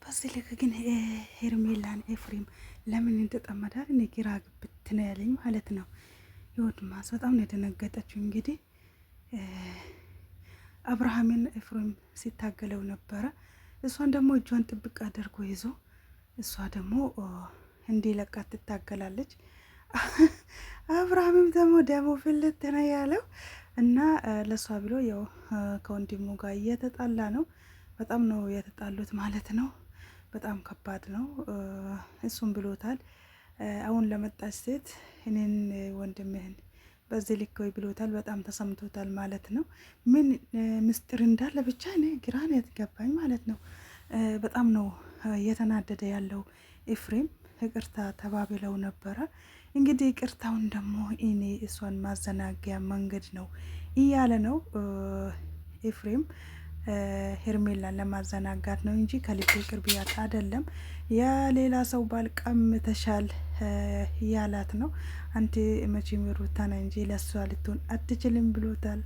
በዚህ ልክ ግን ሄርሜላን ኤፍሬም ለምን እንደተጠመዳል እኔ ግራ ግብት ነው ያለኝ ማለት ነው። ይወድማስ በጣም ነው የደነገጠችው። እንግዲህ አብርሃምን ኤፍሬም ሲታገለው ነበረ። እሷን ደግሞ እጇን ጥብቅ አድርጎ ይዞ እሷ ደግሞ እንዲለቃት ትታገላለች። አብርሃምም ደግሞ ፍልት ነው ያለው እና ለሷ ብሎ ያው ከወንድሙ ጋር እየተጣላ ነው። በጣም ነው የተጣሉት ማለት ነው። በጣም ከባድ ነው። እሱም ብሎታል አሁን ለመጣች ሴት እኔን ወንድምህን በዚህ ልክ ወይ ብሎታል። በጣም ተሰምቶታል ማለት ነው። ምን ምስጢር እንዳለ ብቻ እኔ ግራ ነው የተገባኝ ማለት ነው። በጣም ነው እየተናደደ ያለው ኤፍሬም። ይቅርታ ተባብለው ነበረ እንግዲህ ይቅርታውን ደግሞ እኔ እሷን ማዘናጊያ መንገድ ነው እያለ ነው ኤፍሬም። ሄርሜላን ለማዘናጋት ነው እንጂ ከልቤ ቅርብያት አይደለም። የሌላ ሰው ባል ቀምተሻል እያላት ነው። አንተ መቼም ሩታ ነህ እንጂ ለሷ ልትሆን አትችልም ብሎታል።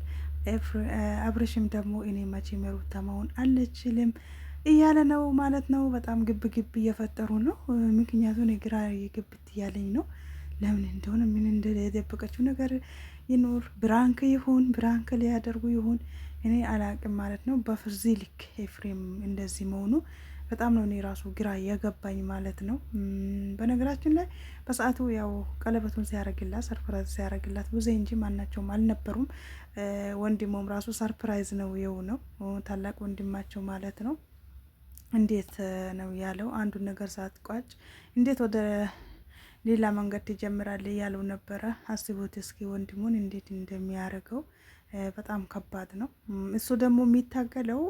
አብርሽም ደግሞ እኔ መቼም ሩታ መሆን አልችልም እያለ ነው ማለት ነው። በጣም ግብ ግብ እየፈጠሩ ነው። ምክንያቱም ግራ ግብት እያለኝ ነው። ለምን እንደሆነ ምን እንደደበቀችው ነገር ይኖር ብራንክ ይሁን ብራንክ ሊያደርጉ ይሁን እኔ አላቅም ማለት ነው። በዚህ ልክ ኤፍሬም እንደዚህ መሆኑ በጣም ነው እኔ ራሱ ግራ የገባኝ ማለት ነው። በነገራችን ላይ በሰዓቱ ያው ቀለበቱን ሲያረግላት ሰርፕራይዝ ሲያረግላት ብዙ እንጂ ማናቸውም አልነበሩም። ወንድሞም ራሱ ሰርፕራይዝ ነው የሆነው ታላቅ ወንድማቸው ማለት ነው። እንዴት ነው ያለው አንዱን ነገር ሳትቋጭ እንዴት ወደ ሌላ መንገድ ትጀምራለህ ያለው ነበረ። አስቡት እስኪ ወንድሙን እንዴት እንደሚያደርገው በጣም ከባድ ነው። እሱ ደግሞ የሚታገለው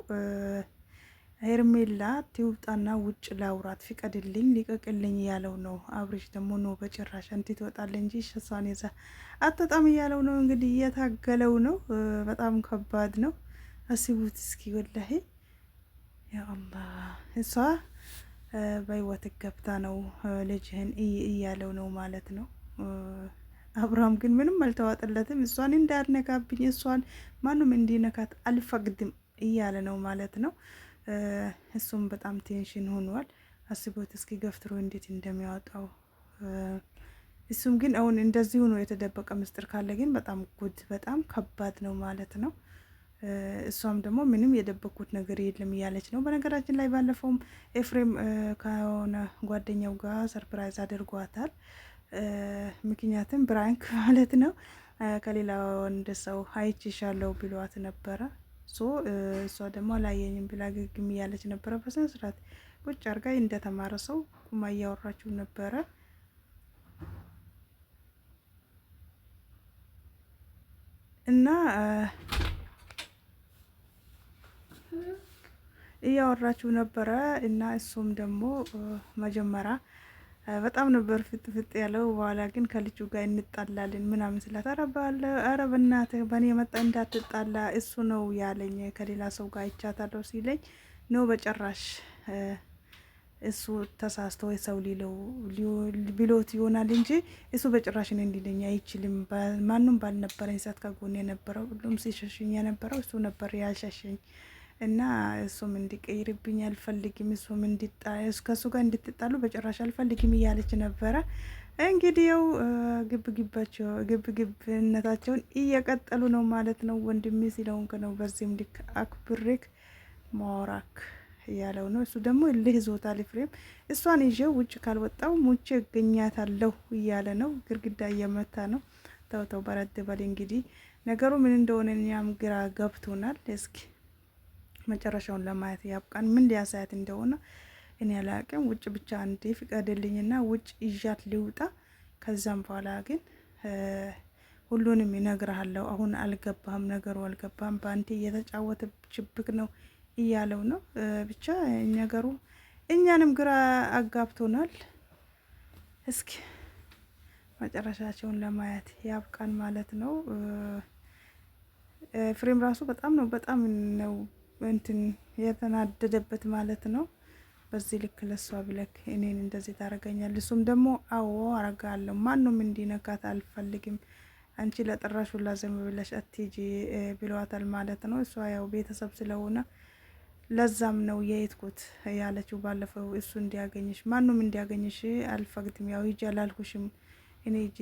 ሄርሜላ ትውጣና ውጭ ላውራት ፍቀድልኝ ሊቀቅልኝ እያለው ነው። አብርሽ ደግሞ ነው በጭራሽ አንቲ ትወጣለህ እንጂ እሷን ይዛ አትወጣም እያለው ነው። እንግዲህ እየታገለው ነው። በጣም ከባድ ነው። አስቡት እስኪ ወላሂ ያ አላህ እሷ በህይወት ገብታ ነው ልጅህን እያለው ነው ማለት ነው። አብርሃም ግን ምንም አልተዋጠለትም። እሷን እንዳትነካብኝ እሷን ማንም እንዲነካት አልፈቅድም እያለ ነው ማለት ነው። እሱም በጣም ቴንሽን ሆኗል። አስቦት እስኪ ገፍትሮ እንዴት እንደሚያወጣው። እሱም ግን አሁን እንደዚህ ሆኖ የተደበቀ ምስጢር ካለ ግን በጣም ጉድ በጣም ከባድ ነው ማለት ነው። እሷም ደግሞ ምንም የደበኩት ነገር የለም እያለች ነው። በነገራችን ላይ ባለፈውም ኤፍሬም ከሆነ ጓደኛው ጋር ሰርፕራይዝ አድርጓታል። ምክንያቱም ብራንክ ማለት ነው። ከሌላ ወንድ ሰው አይችሻለሁ ብሏት ነበረ። እሷ ደግሞ አላየኝም ብላ ግግም እያለች ነበረ። በስነ ስርዓት ቁጭ አርጋ እንደተማረ ሰው ቁማ እያወራችሁ ነበረ እና እያወራችሁ ነበረ እና እሱም ደግሞ መጀመሪያ በጣም ነበር ፍጥ ፍጥ ያለው። በኋላ ግን ከልጁ ጋር እንጣላለን ምናምን ስላት ኧረ በእናትህ በእኔ የመጣ እንዳትጣላ እሱ ነው ያለኝ ከሌላ ሰው ጋር አይቻታለሁ ሲለኝ ነው በጭራሽ እሱ ተሳስቶ ሰው ሊለው ብሎት ይሆናል እንጂ እሱ በጭራሽ ነው እንዲለኝ አይችልም። ማንም ባልነበረኝ ሰዓት ከጎን የነበረው ሁሉም ሲሸሽኝ የነበረው እሱ ነበር ያሸሸኝ እና እሱም እንዲቀይርብኝ አልፈልግም። እሱም ከሱ ጋር እንድትጣሉ በጭራሽ አልፈልግም እያለች ነበረ። እንግዲህ ያው ግብግብነታቸውን እየቀጠሉ ነው ማለት ነው። ወንድሜ ሲለውንክ ነው በዚህም ልክ አክብሬክ ማወራክ እያለው ነው። እሱ ደግሞ እልህ ይዞታል ኤፍሬም። እሷን ይዤው ውጭ ካልወጣው ሙቼ እገኛታለሁ እያለ ነው። ግርግዳ እየመታ ነው። ተው በረድ በል እንግዲህ ነገሩ ምን እንደሆነ እኛም ግራ ገብቶናል። እስኪ መጨረሻውን ለማየት ያብቃን። ምን ሊያሳያት እንደሆነ እኔ አላቅም። ውጭ ብቻ አንዴ ፍቀድልኝና ውጭ ይዣት ሊውጣ ከዛም በኋላ ግን ሁሉንም ይነግርሃለሁ። አሁን አልገባህም፣ ነገሩ አልገባህም፣ በአንቴ እየተጫወተችብክ ነው እያለው ነው። ብቻ ነገሩ እኛንም ግራ አጋብቶናል። እስኪ መጨረሻቸውን ለማየት ያብቃን ማለት ነው። ፍሬም ራሱ በጣም ነው እንትን የተናደደበት ማለት ነው። በዚህ ልክ ለሷ ብለክ እኔን እንደዚህ ታረገኛል። እሱም ደግሞ አዎ አረጋለሁ፣ ማንም እንዲነካት አልፈልግም፣ አንቺ ለጥራሹ ላዘም ብለሽ አትጂ ብሏታል ማለት ነው። እሷ ያው ቤተሰብ ስለሆነ ለዛም ነው የሄድኩት ያለችው ባለፈው። እሱ እንዲያገኝሽ ማንም እንዲያገኝሽ አልፈቅድም፣ ያው ሂጂ አላልኩሽም እኔ ሂጂ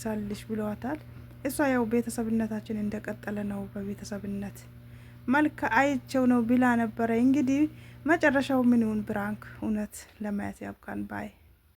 ሳልሽ ብለዋታል። እሷ ያው ቤተሰብነታችን እንደቀጠለ ነው፣ በቤተሰብነት መልክ አይቸው ነው ብላ ነበረ። እንግዲህ መጨረሻው ምን ይሁን ብራንክ እውነት ለማየት ያብቃን ባይ